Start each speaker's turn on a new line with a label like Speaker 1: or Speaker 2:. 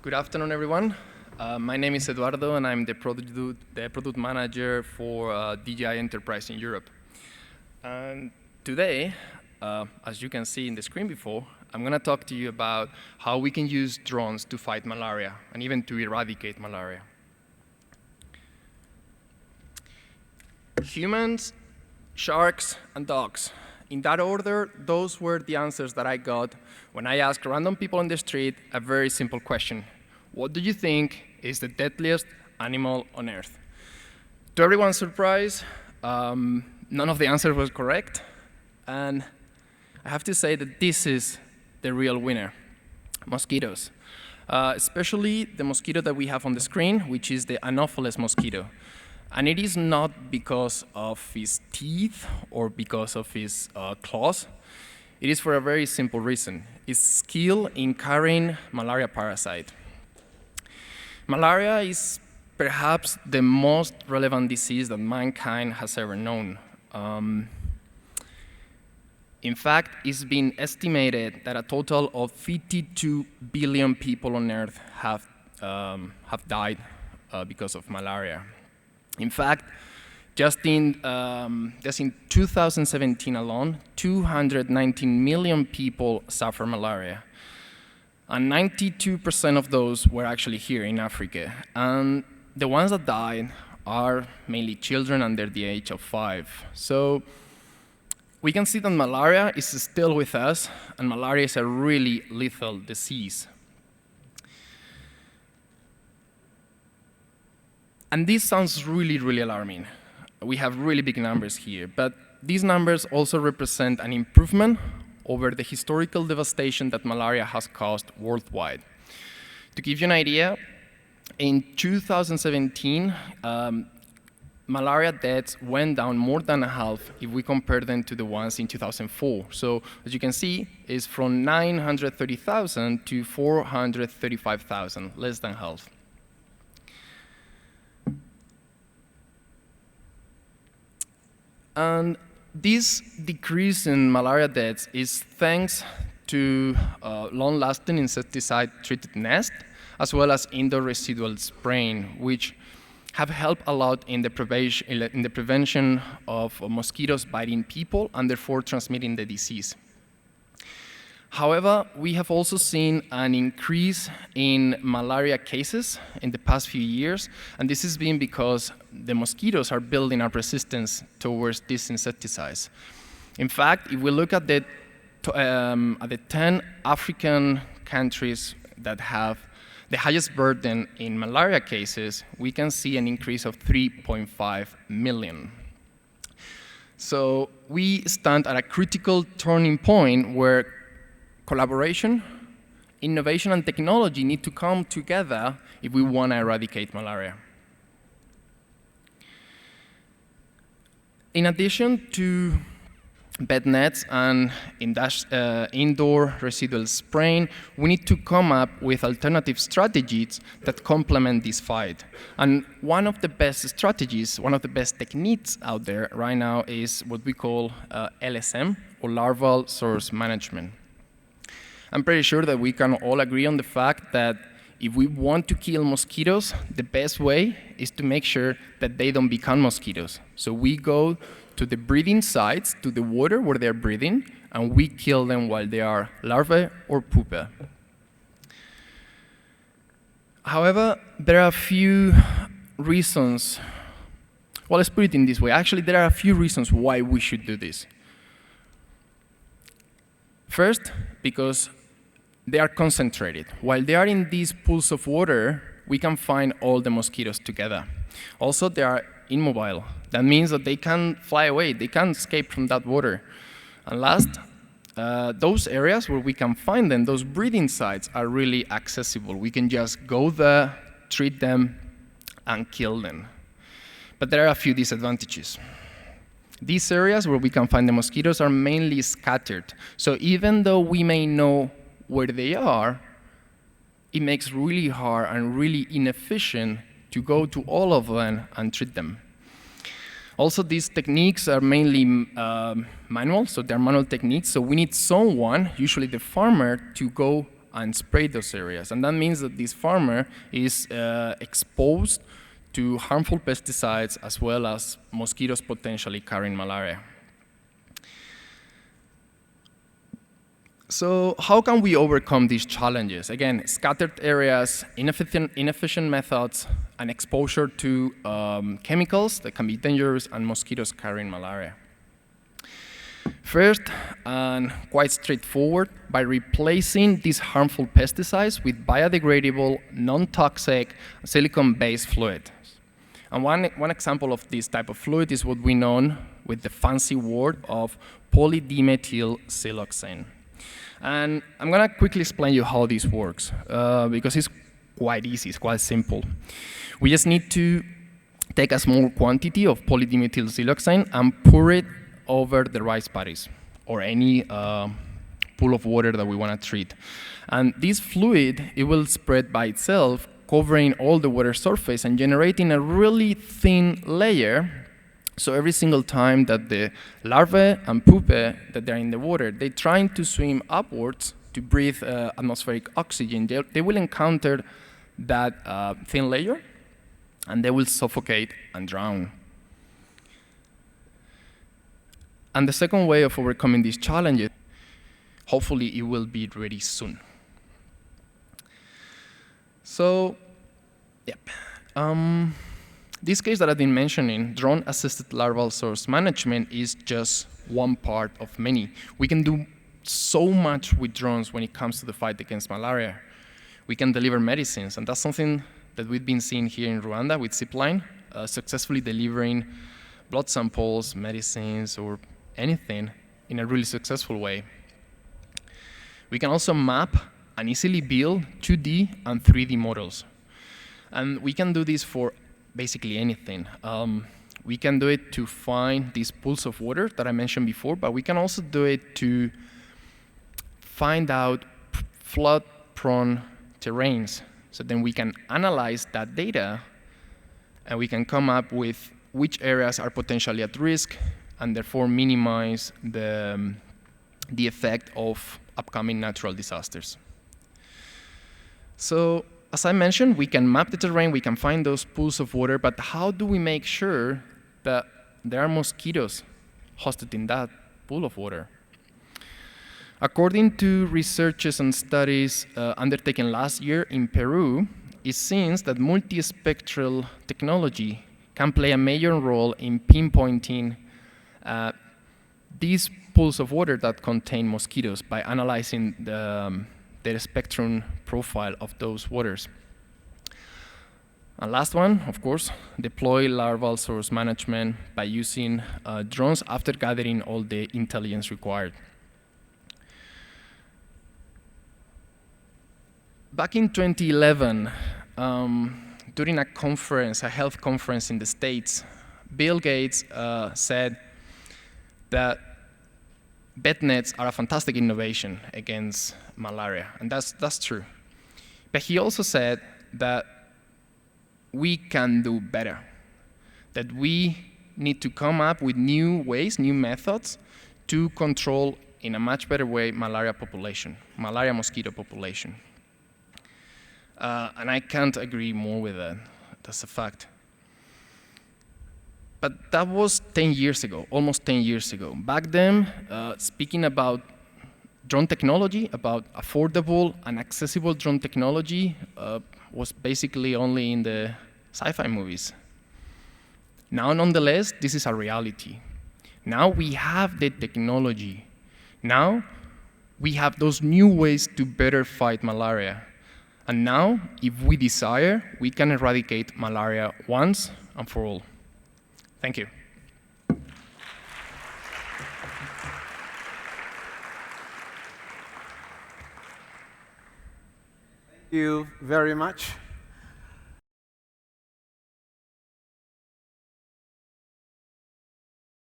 Speaker 1: Good afternoon, everyone. My name is Eduardo, and I'm the product manager for DJI Enterprise in Europe. And today, as you can see in the screen before, I'm going to talk to you about how we can use drones to fight malaria and even to eradicate malaria. Humans, sharks, and dogs. In that order, those were the answers that I got when I asked random people on the street a very simple question. What do you think is the deadliest animal on Earth? To everyone's surprise, none of the answers was correct. And I have to say that this is the real winner, mosquitoes. Especially the mosquito that we have on the screen, which is the Anopheles mosquito. And it is not because of his teeth or because of his claws. It is for a very simple reason. It's skill in carrying malaria parasite. Malaria is perhaps the most relevant disease that mankind has ever known. In fact, it's been estimated that a total of 52 billion people on Earth have died because of malaria. In fact, just in 2017 alone, 219 million people suffer malaria. And 92% of those were actually here in Africa. And the ones that died are mainly children under the age of 5. So we can see that malaria is still with us, and malaria is a really lethal disease. And this sounds really, really alarming. We have really big numbers here, but these numbers also represent an improvement over the historical devastation that malaria has caused worldwide. To give you an idea, in 2017, malaria deaths went down more than a half if we compare them to the ones in 2004. So as you can see, it's from 930,000 to 435,000, less than half. And this decrease in malaria deaths is thanks to long-lasting insecticide-treated nest, as well as indoor residual spraying, which have helped a lot in the prevention of mosquitoes biting people and therefore transmitting the disease. However, we have also seen an increase in malaria cases in the past few years, and this has been because the mosquitoes are building up resistance towards these insecticides. In fact, if we look at the 10 African countries that have the highest burden in malaria cases, we can see an increase of 3.5 million. So we stand at a critical turning point where collaboration, innovation, and technology need to come together if we want to eradicate malaria. In addition to bed nets and indoor residual spraying, we need to come up with alternative strategies that complement this fight. And one of the best strategies, one of the best techniques out there right now is what we call LSM, or larval source management. I'm pretty sure that we can all agree on the fact that if we want to kill mosquitoes, the best way is to make sure that they don't become mosquitoes. So we go to the breeding sites, to the water where they're breeding, and we kill them while they are larvae or pupa. However, there are a few reasons. Well, let's put it in this way. Actually, there are a few reasons why we should do this. First, because they are concentrated. While they are in these pools of water, we can find all the mosquitoes together. Also, they are immobile. That means that they can fly away. They can't escape from that water. And last, those areas where we can find them, those breeding sites, are really accessible. We can just go there, treat them, and kill them. But there are a few disadvantages. These areas where we can find the mosquitoes are mainly scattered. So even though we may know where they are, it makes really hard and really inefficient to go to all of them and treat them. Also, these techniques are mainly manual, so they're manual techniques. So we need someone, usually the farmer, to go and spray those areas. And that means that this farmer is exposed to harmful pesticides as well as mosquitoes potentially carrying malaria. So how can we overcome these challenges? Again, scattered areas, inefficient methods, and exposure to chemicals that can be dangerous, and mosquitoes carrying malaria. First, and quite straightforward, by replacing these harmful pesticides with biodegradable, non-toxic, silicone-based fluid. And one example of this type of fluid is what we know with the fancy word of polydimethylsiloxane. And I'm going to quickly explain you how this works, because it's quite easy, it's quite simple. We just need to take a small quantity of polydimethylsiloxane and pour it over the rice-paddies, or any pool of water that we want to treat. And this fluid, it will spread by itself, covering all the water surface and generating a really thin layer. So every single time that the larvae and pupae that they're in the water, they're trying to swim upwards to breathe atmospheric oxygen, they will encounter that thin layer, and they will suffocate and drown. And the second way of overcoming these challenges, hopefully it will be ready soon. So, yep. This case that I've been mentioning, drone-assisted larval source management, is just one part of many. We can do so much with drones when it comes to the fight against malaria. We can deliver medicines, and that's something that we've been seeing here in Rwanda with Zipline, successfully delivering blood samples, medicines, or anything in a really successful way. We can also map and easily build 2D and 3D models. And we can do this for basically anything. We can do it to find these pools of water that I mentioned before, but we can also do it to find out flood-prone terrains. So then we can analyze that data, and we can come up with which areas are potentially at risk, and therefore minimize the effect of upcoming natural disasters. So, as I mentioned, we can map the terrain, we can find those pools of water, but how do we make sure that there are mosquitoes hosted in that pool of water? According to researches and studies undertaken last year in Peru, it seems that multispectral technology can play a major role in pinpointing these pools of water that contain mosquitoes by analyzing the spectrum profile of those waters. And last one, of course, deploy larval source management by using drones after gathering all the intelligence required. Back in 2011, during a conference, a health conference in the States, Bill Gates said that bed nets are a fantastic innovation against malaria, and that's true. But he also said that we can do better, that we need to come up with new ways, new methods to control in a much better way malaria mosquito population. And I can't agree more with that. That's a fact. But that was 10 years ago, almost 10 years ago. Back then, speaking about drone technology, about affordable and accessible drone technology, was basically only in the sci-fi movies. Now, nonetheless, this is a reality. Now we have the technology. Now we have those new ways to better fight malaria. And now, if we desire, we can eradicate malaria once and for all. Thank you.
Speaker 2: Thank you very much.